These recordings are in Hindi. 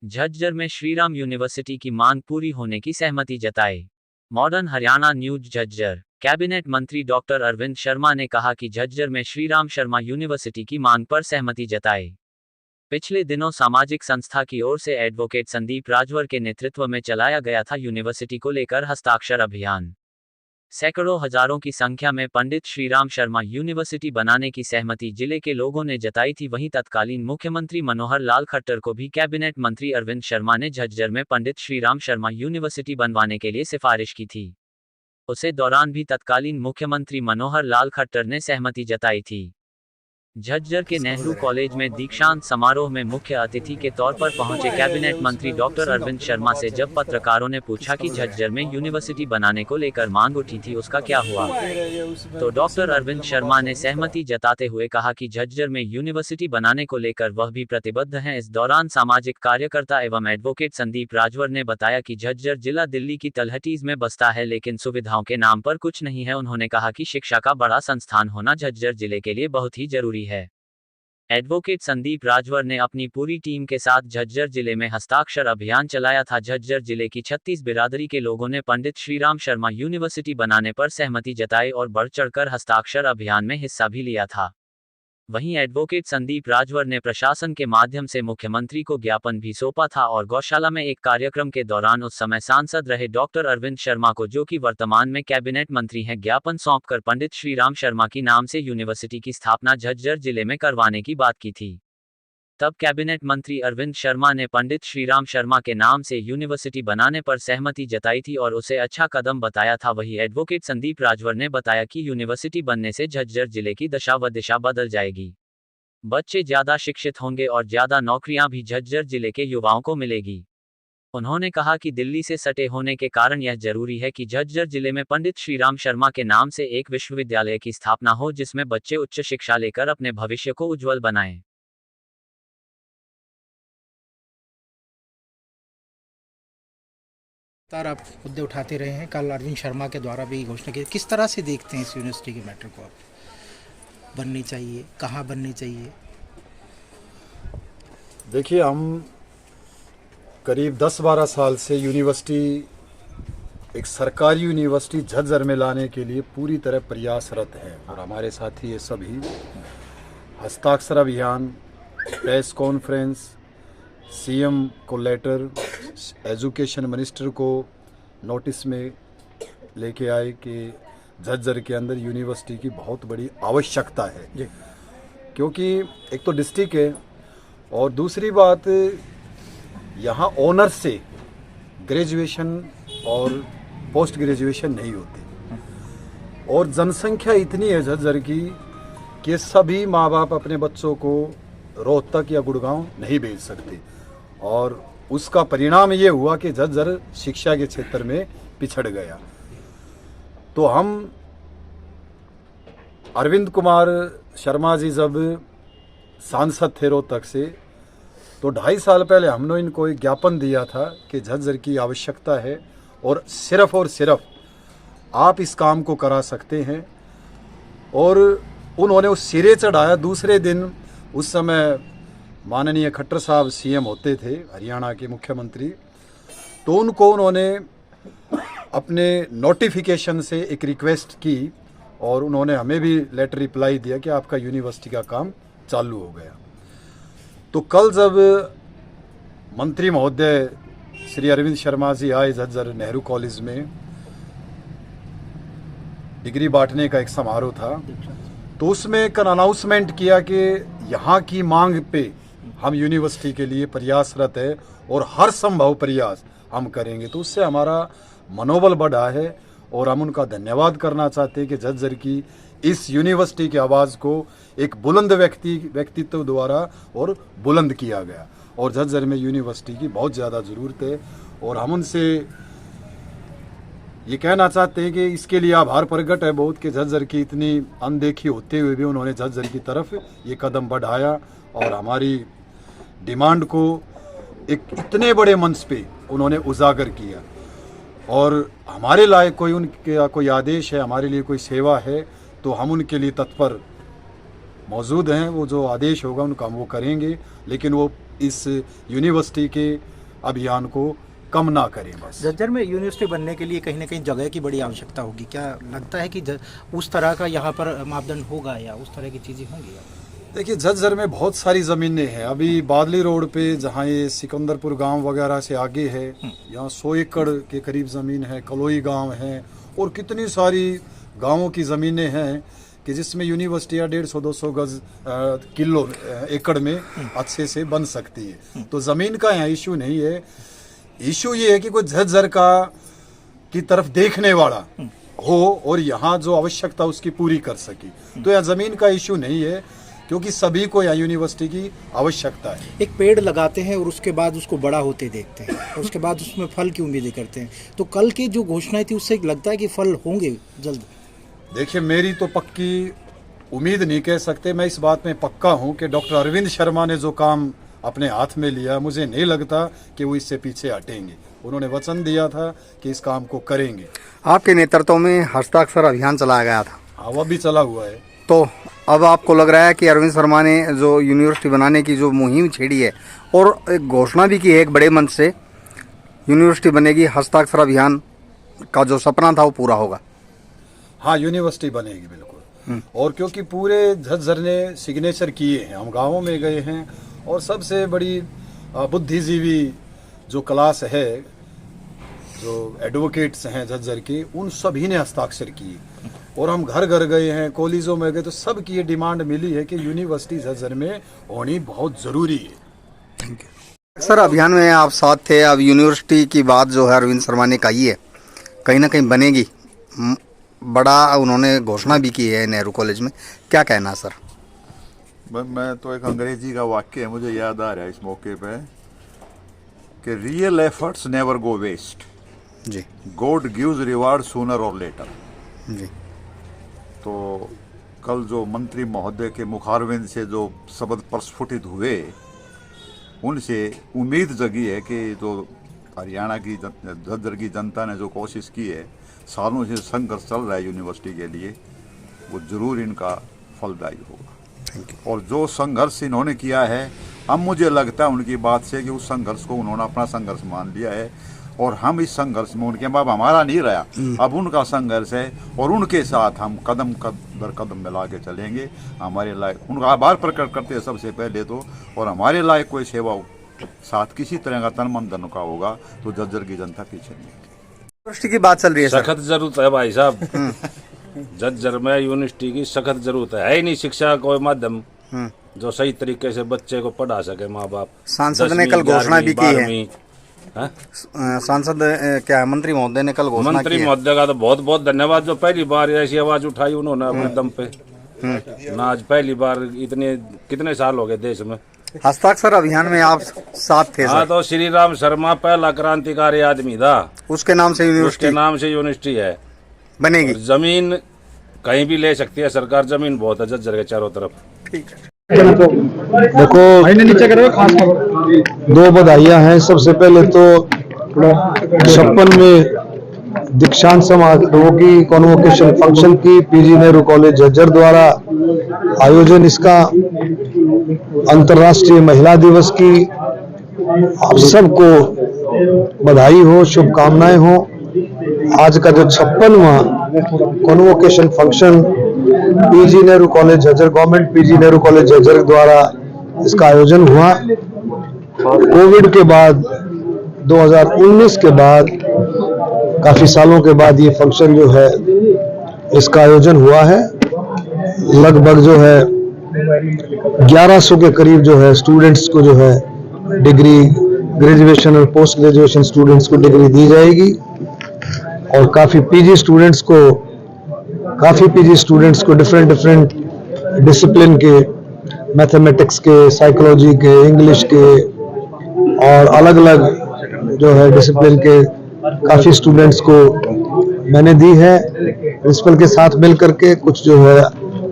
झज्जर में श्रीराम यूनिवर्सिटी की मांग पूरी होने की सहमति जताई। Modern Haryana news Jhajjar. Cabinet मंत्री डॉक्टर अरविंद शर्मा ने कहा कि झज्जर में श्रीराम शर्मा यूनिवर्सिटी की मांग पर सहमति जताई। पिछले दिनों सामाजिक संस्था की ओर से एडवोकेट संदीप राजवर के नेतृत्व में चलाया गया था यूनिवर्सिटी को लेकर हस्ताक्षर अभियान। सैकड़ों हजारों की संख्या में पंडित श्रीराम शर्मा यूनिवर्सिटी बनाने की सहमति जिले के लोगों ने जताई थी। वहीं तत्कालीन मुख्यमंत्री मनोहर लाल खट्टर को भी कैबिनेट मंत्री अरविंद शर्मा ने झज्जर में पंडित श्रीराम शर्मा यूनिवर्सिटी बनवाने के लिए सिफारिश की थी। उसे दौरान भी तत्कालीन मुख्यमंत्री मनोहर लाल खट्टर ने सहमति जताई थी। झज्जर के नेहरू कॉलेज में दीक्षांत समारोह में मुख्य अतिथि के तौर पर पहुंचे कैबिनेट मंत्री डॉक्टर अरविंद शर्मा से जब पत्रकारों ने पूछा कि झज्जर में यूनिवर्सिटी बनाने को लेकर मांग उठी थी उसका क्या हुआ, तो डॉक्टर अरविंद शर्मा ने सहमति जताते हुए कहा कि झज्जर में यूनिवर्सिटी बनाने को लेकर वह भी प्रतिबद्ध हैं। इस दौरान सामाजिक कार्यकर्ता एवं एडवोकेट संदीप राजवर ने बताया कि झज्जर जिला दिल्ली की तलहटीज में बसता है लेकिन सुविधाओं के नाम पर कुछ नहीं है। उन्होंने कहा कि शिक्षा का बड़ा संस्थान होना झज्जर जिले के लिए बहुत ही जरूरी है। एडवोकेट संदीप राजवर ने अपनी पूरी टीम के साथ झज्जर जिले में हस्ताक्षर अभियान चलाया था। झज्जर जिले की 36 बिरादरी के लोगों ने पंडित श्रीराम शर्मा यूनिवर्सिटी बनाने पर सहमति जताई और बढ़ चढ़कर हस्ताक्षर अभियान में हिस्सा भी लिया था। वहीं एडवोकेट संदीप राजवर ने प्रशासन के माध्यम से मुख्यमंत्री को ज्ञापन भी सौंपा था और गौशाला में एक कार्यक्रम के दौरान उस समय सांसद रहे डॉक्टर अरविंद शर्मा को, जो कि वर्तमान में कैबिनेट मंत्री हैं, ज्ञापन सौंपकर पंडित श्रीराम शर्मा की नाम से यूनिवर्सिटी की स्थापना झज्जर जिले में करवाने की बात की थी। तब कैबिनेट मंत्री अरविंद शर्मा ने पंडित श्रीराम शर्मा के नाम से यूनिवर्सिटी बनाने पर सहमति जताई थी और उसे अच्छा कदम बताया था। वही एडवोकेट संदीप राजवर ने बताया कि यूनिवर्सिटी बनने से झज्जर जिले की दशा व दिशा बदल जाएगी। बच्चे ज्यादा शिक्षित होंगे और ज्यादा नौकरियां भी झज्जर जिले के युवाओं को मिलेगी। उन्होंने कहा कि दिल्ली से सटे होने के कारण यह जरूरी है कि झज्जर जिले में पंडित श्रीराम शर्मा के नाम से एक विश्वविद्यालय की स्थापना हो जिसमें बच्चे उच्च शिक्षा लेकर अपने भविष्य को उज्जवल बनाएं। आप मुद्दे उठाते रहे हैं, कल अरविंद शर्मा के द्वारा भी घोषणा की। किस तरह से देखते हैं इस यूनिवर्सिटी के मैटर को? आप बननी चाहिए, कहाँ बननी चाहिए? देखिए, हम करीब 10-12 साल से यूनिवर्सिटी, एक सरकारी यूनिवर्सिटी झज्जर में लाने के लिए पूरी तरह प्रयासरत हैं और हमारे साथी ये सभी हस्ताक्षर अभियान, प्रेस कॉन्फ्रेंस, सीएम को लेटर, एजुकेशन मिनिस्टर को नोटिस में लेके आए कि झज्जर के अंदर यूनिवर्सिटी की बहुत बड़ी आवश्यकता है, क्योंकि एक तो डिस्ट्रिक्ट है और दूसरी बात यहाँ ऑनर्स से ग्रेजुएशन और पोस्ट ग्रेजुएशन नहीं होती और जनसंख्या इतनी है झज्जर की कि सभी माँ बाप अपने बच्चों को रोहतक या गुड़गांव नहीं भेज सकते और उसका परिणाम ये हुआ कि झज्जर शिक्षा के क्षेत्र में पिछड़ गया। तो हम अरविंद कुमार शर्मा जी जब सांसद थे रोहतक से, तो 2.5 साल पहले हमने इनको एक ज्ञापन दिया था कि झज्जर की आवश्यकता है और सिर्फ आप इस काम को करा सकते हैं। और उन्होंने उस सिरे चढ़ाया। दूसरे दिन, उस समय माननीय खट्टर साहब सीएम होते थे, हरियाणा के मुख्यमंत्री, तो उन्होंने अपने नोटिफिकेशन से एक रिक्वेस्ट की और उन्होंने हमें भी लेटर रिप्लाई दिया कि आपका यूनिवर्सिटी का काम चालू हो गया। तो कल जब मंत्री महोदय श्री अरविंद शर्मा जी आए झज्जर नेहरू कॉलेज में, डिग्री बांटने का एक समारोह था, तो उसमें एक अनाउंसमेंट किया कि यहाँ की मांग पे हम यूनिवर्सिटी के लिए प्रयासरत है और हर संभव प्रयास हम करेंगे। तो उससे हमारा मनोबल बढ़ा है और हम उनका धन्यवाद करना चाहते हैं कि झज्जर की इस यूनिवर्सिटी की आवाज़ को एक बुलंद व्यक्तित्व द्वारा और बुलंद किया गया और झज्जर में यूनिवर्सिटी की बहुत ज़्यादा ज़रूरत है। और हम उनसे ये कहना चाहते हैं कि इसके लिए आभार प्रकट है बहुत कि झज्जर की इतनी अनदेखी होते हुए भी उन्होंने झज्जर की तरफ ये कदम बढ़ाया और हमारी डिमांड को एक इतने बड़े मंच पे उन्होंने उजागर किया। और हमारे लायक कोई उनके कोई आदेश है, हमारे लिए कोई सेवा है, तो हम उनके लिए तत्पर मौजूद हैं। वो जो आदेश होगा उनका हम वो करेंगे, लेकिन वो इस यूनिवर्सिटी के अभियान को कम ना करें। बस झज्जर में यूनिवर्सिटी बनने के लिए कहीं ना कहीं जगह की बड़ी आवश्यकता होगी। क्या लगता है कि उस तरह का यहाँ पर मापदंड होगा या उस तरह की चीज़ें होंगी? देखिए, झज्जर में बहुत सारी ज़मीनें हैं। अभी बादली रोड पे जहाँ ये सिकंदरपुर गांव वगैरह से आगे है, यहाँ 100 एकड़ के करीब ज़मीन है। कलोई गांव है और कितनी सारी गांवों की ज़मीनें हैं कि जिसमें यूनिवर्सिटियाँ 150-200 गज किलो एकड़ में अच्छे से बन सकती है। तो ज़मीन का यहाँ इशू नहीं है। इशू ये है कि कोई झज्जर की तरफ देखने वाला हो और यहाँ जो आवश्यकता उसकी पूरी कर सके। तो यहाँ ज़मीन का इशू नहीं है, क्योंकि सभी को यहाँ यूनिवर्सिटी की आवश्यकता है। एक पेड़ लगाते हैं और उसके बाद उसको बड़ा होते देखते हैं और उसके बाद उसमें फल की उम्मीदें करते हैं। तो कल की जो घोषणाएं थी उससे लगता है कि फल होंगे जल्द? देखिए, मेरी तो पक्की उम्मीद नहीं कह सकते। मैं इस बात में पक्का हूँ कि डॉक्टर अरविंद शर्मा ने जो काम अपने हाथ में लिया, मुझे नहीं लगता कि वो इससे पीछे हटेंगे। उन्होंने वचन दिया था कि इस काम को करेंगे। आपके नेतृत्व में हस्ताक्षर अभियान चलाया गया था। हाँ, वह भी चला हुआ है। तो अब आपको लग रहा है कि अरविंद शर्मा ने जो यूनिवर्सिटी बनाने की जो मुहिम छेड़ी है और एक घोषणा भी की है एक बड़े मंच से, यूनिवर्सिटी बनेगी, हस्ताक्षर अभियान का जो सपना था वो पूरा होगा? हाँ, यूनिवर्सिटी बनेगी बिल्कुल। और क्योंकि पूरे झज्जर ने सिग्नेचर किए हैं, हम गाँवों में गए हैं और सबसे बड़ी बुद्धिजीवी जो क्लास है, जो एडवोकेट्स हैं झज्जर के, उन सभी ने हस्ताक्षर किए। और हम घर घर गए हैं, कॉलेजों में गए, तो सबकी ये डिमांड मिली है कि यूनिवर्सिटी झज्जर में होनी बहुत ज़रूरी है। सर, अभियान में आप साथ थे। अब यूनिवर्सिटी की बात जो है अरविंद शर्मा ने कही है, कहीं ना कहीं बनेगी, बड़ा उन्होंने घोषणा भी की है नेहरू कॉलेज में। क्या कहना है सर? मैं तो एक अंग्रेजी का वाक्य है, मुझे याद आ रहा है इस मौके पे, कि real efforts never go waste जी, God gives reward sooner or later जी। तो कल जो मंत्री महोदय के मुखारविंद से जो शब्द प्रस्फुटित हुए, उनसे उम्मीद जगी है कि जो हरियाणा की झज्जर की जनता ने जो कोशिश की है, सालों से संघर्ष चल रहा है यूनिवर्सिटी के लिए, वो जरूर इनका फलदायी होगा। और जो संघर्ष इन्होंने किया है, अब मुझे लगता है उनकी बात से कि उस संघर्ष को उन्होंने अपना संघर्ष मान लिया है और हम इस संघर्ष में उनके बाप हमारा नहीं रहा, अब उनका संघर्ष है और उनके साथ हम कदम दर कदम मिला के चलेंगे। हमारे लायक उनका आभार प्रकट करते हैं सबसे पहले तो, और हमारे लायक कोई सेवा साथ किसी तरह का तन मन धन का होगा तो झज्जर की जनता पीछे नहीं। यूनिवर्सिटी की बात चल रही है सर। सख्त जरूरत है भाई साहब, झज्जर में यूनिवर्सिटी की सख्त जरूरत है ही नहीं शिक्षा को माध्यम जो सही तरीके से बच्चे को पढ़ा सके माँ बाप। सांसद ने कल घोषणा भी की है। सांसद क्या है, मंत्री महोदय ने कल घोषणा की है। मंत्री महोदय का तो बहुत बहुत धन्यवाद, जो पहली बार ऐसी आवाज उठाई उन्होंने अपने दम पे। ना आज पहली बार, इतने कितने साल हो गए देश में। हस्ताक्षर अभियान में आप साथ थे? हाँ, तो श्री राम शर्मा पहला क्रांतिकारी आदमी था, उसके नाम से यूनिवर्सिटी, उसके नाम से यूनिवर्सिटी है, बनेगी। जमीन कहीं भी ले सकती है सरकार, जमीन बहुत है झज्जर के चारों तरफ। ठीक है। देखो, दो बधाइयां हैं। सबसे पहले तो 56 में दीक्षांत समारोह की कॉन्वोकेशन फंक्शन की पीजी नेहरू कॉलेज झज्जर द्वारा आयोजन, इसका अंतर्राष्ट्रीय महिला दिवस की आप सबको बधाई हो, शुभकामनाएं हो। आज का जो 56वां convocation function PG Nehru college Jhajjar, government PG Nehru college Jhajjar द्वारा इसका आयोजन हुआ। कोविड के बाद 2019 के बाद काफी सालों के बाद ये फंक्शन जो है इसका आयोजन हुआ है। लगभग जो है 1100 के करीब जो है स्टूडेंट्स को जो है डिग्री, ग्रेजुएशन और पोस्ट ग्रेजुएशन स्टूडेंट्स को डिग्री दी जाएगी। और काफी पीजी स्टूडेंट्स को डिफरेंट डिसिप्लिन के, मैथमेटिक्स के, साइकोलॉजी के, इंग्लिश के और अलग अलग जो है डिसिप्लिन के काफी स्टूडेंट्स को मैंने दी है। प्रिंसिपल के साथ मिलकर के कुछ जो है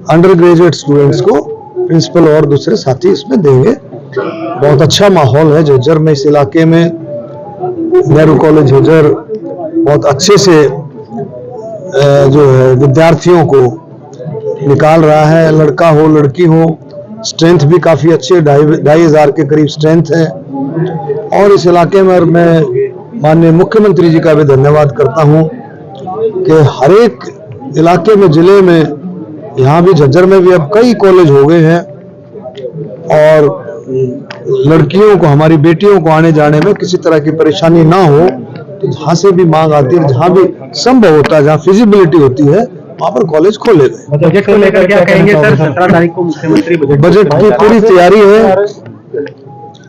अंडर ग्रेजुएट स्टूडेंट्स को प्रिंसिपल और दूसरे साथी इसमें देंगे। बहुत अच्छा माहौल है झज्जर में। इस इलाके में नेहरू कॉलेज झज्जर बहुत अच्छे से जो है विद्यार्थियों को निकाल रहा है, लड़का हो लड़की हो, स्ट्रेंथ भी काफ़ी अच्छी है, 2,500 के करीब स्ट्रेंथ है। और इस इलाके में मैं माननीय मुख्यमंत्री जी का भी धन्यवाद करता हूँ कि हर एक इलाके में, जिले में, यहाँ भी झज्जर में भी अब कई कॉलेज हो गए हैं और लड़कियों को, हमारी बेटियों को आने जाने में किसी तरह की परेशानी ना हो, तो जहाँ से भी मांग आती है, जहाँ भी संभव होता है, जहाँ फिजिबिलिटी होती है, वहाँ पर कॉलेज खोले गए। बजट को लेकर क्या कहेंगे सर? 17 तारीख को मुख्यमंत्री बजट की पूरी तैयारी है।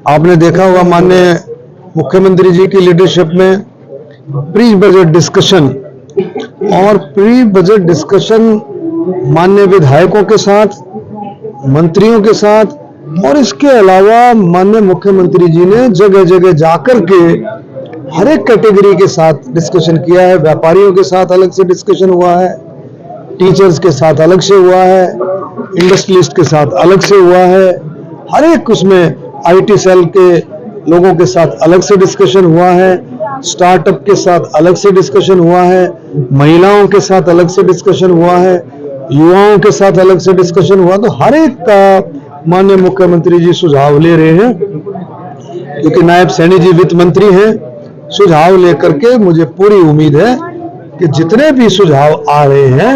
आपने देखा होगा माननीय मुख्यमंत्री जी की लीडरशिप में प्री बजट डिस्कशन और प्री बजट डिस्कशन माननीय विधायकों के साथ, मंत्रियों के साथ, और इसके अलावा माननीय मुख्यमंत्री जी ने जगह जगह जाकर के हर एक कैटेगरी के साथ डिस्कशन किया है। व्यापारियों के साथ अलग से डिस्कशन हुआ है, टीचर्स के साथ अलग से हुआ है, इंडस्ट्रियलिस्ट के साथ अलग से हुआ है, हर एक उसमें आईटी सेल के लोगों के साथ अलग से डिस्कशन हुआ है, स्टार्टअप के साथ अलग से डिस्कशन हुआ है, महिलाओं के साथ अलग से डिस्कशन हुआ है, युवाओं के साथ अलग से डिस्कशन हुआ। तो हर एक का माननीय मुख्यमंत्री जी सुझाव ले रहे हैं, क्योंकि नायब सैनी जी वित्त मंत्री हैं। सुझाव लेकर के मुझे पूरी उम्मीद है कि जितने भी सुझाव आ रहे हैं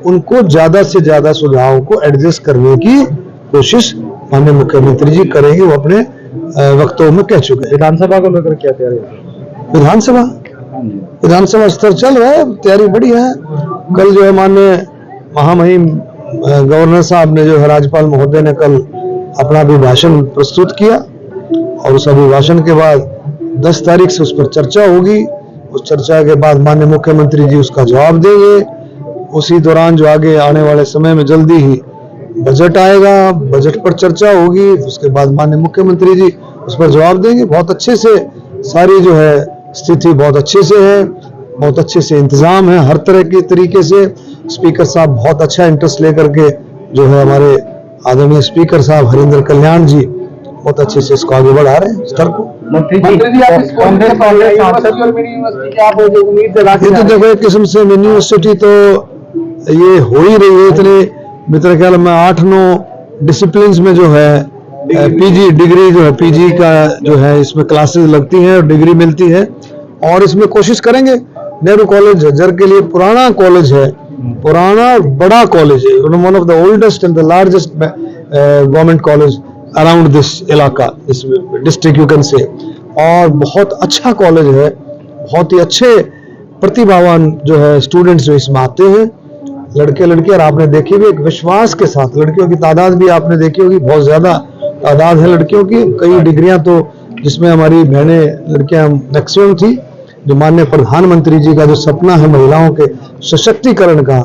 उनको ज्यादा से ज्यादा सुझावों को एडजस्ट करने की कोशिश माननीय मुख्यमंत्री जी करेंगे। वो अपने वक्तव्य में कह चुके हैं। विधानसभा को लेकर क्या तैयारी? विधानसभा स्तर चल रहा है, तैयारी बड़ी है। कल जो है माननीय महामहिम गवर्नर साहब ने, जो है राज्यपाल महोदय ने कल अपना अभिभाषण प्रस्तुत किया और उस अभिभाषण के बाद 10 तारीख से उस पर चर्चा होगी। उस चर्चा के बाद माननीय मुख्यमंत्री जी उसका जवाब देंगे। उसी दौरान जो आगे आने वाले समय में जल्दी ही बजट आएगा, बजट पर चर्चा होगी, उसके बाद माननीय मुख्यमंत्री जी उस पर जवाब देंगे। बहुत अच्छे से सारी जो है स्थिति बहुत अच्छे से है, बहुत अच्छे से इंतजाम है हर तरह के तरीके से। स्पीकर साहब बहुत अच्छा इंटरेस्ट लेकर के जो है हमारे आदरणीय स्पीकर साहब हरिंद्र कल्याण जी बहुत अच्छे से इसको आगे बढ़ा रहे हैं स्तर को। मंत्री जी आप कांग्रेस सांसद और मिनी यूनिवर्सिटी की आप उम्मीद जगा के, ये तो देखो एक किस्म से मिनी यूनिवर्सिटी तो ये हो ही रही है। इतने मेरे ख्याल में 8-9 डिसिप्लिन में जो है पीजी डिग्री जो है, पीजी का जो है इसमें क्लासेस लगती हैं और डिग्री मिलती है। और इसमें कोशिश करेंगे। नेहरू कॉलेज झज्जर के लिए पुराना कॉलेज है, पुराना बड़ा कॉलेज है, one of the oldest and the largest government college around this इलाका, this district you can say. और बहुत अच्छा कॉलेज है, बहुत ही अच्छे प्रतिभावान जो है स्टूडेंट्स जो इसमें आते हैं, लड़के लड़कियां। और आपने देखी भी एक विश्वास के साथ, लड़कियों की तादाद भी आपने देखी होगी, बहुत ज्यादा तादाद है लड़कियों की। कई डिग्रियां तो जिसमें हमारी बहनें लड़कियां मैक्सिमम थी। जो माननीय प्रधानमंत्री जी का जो सपना है महिलाओं के सशक्तिकरण का,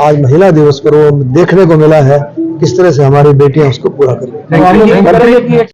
आज महिला दिवस पर वो देखने को मिला है किस तरह से हमारी बेटियां उसको पूरा करें।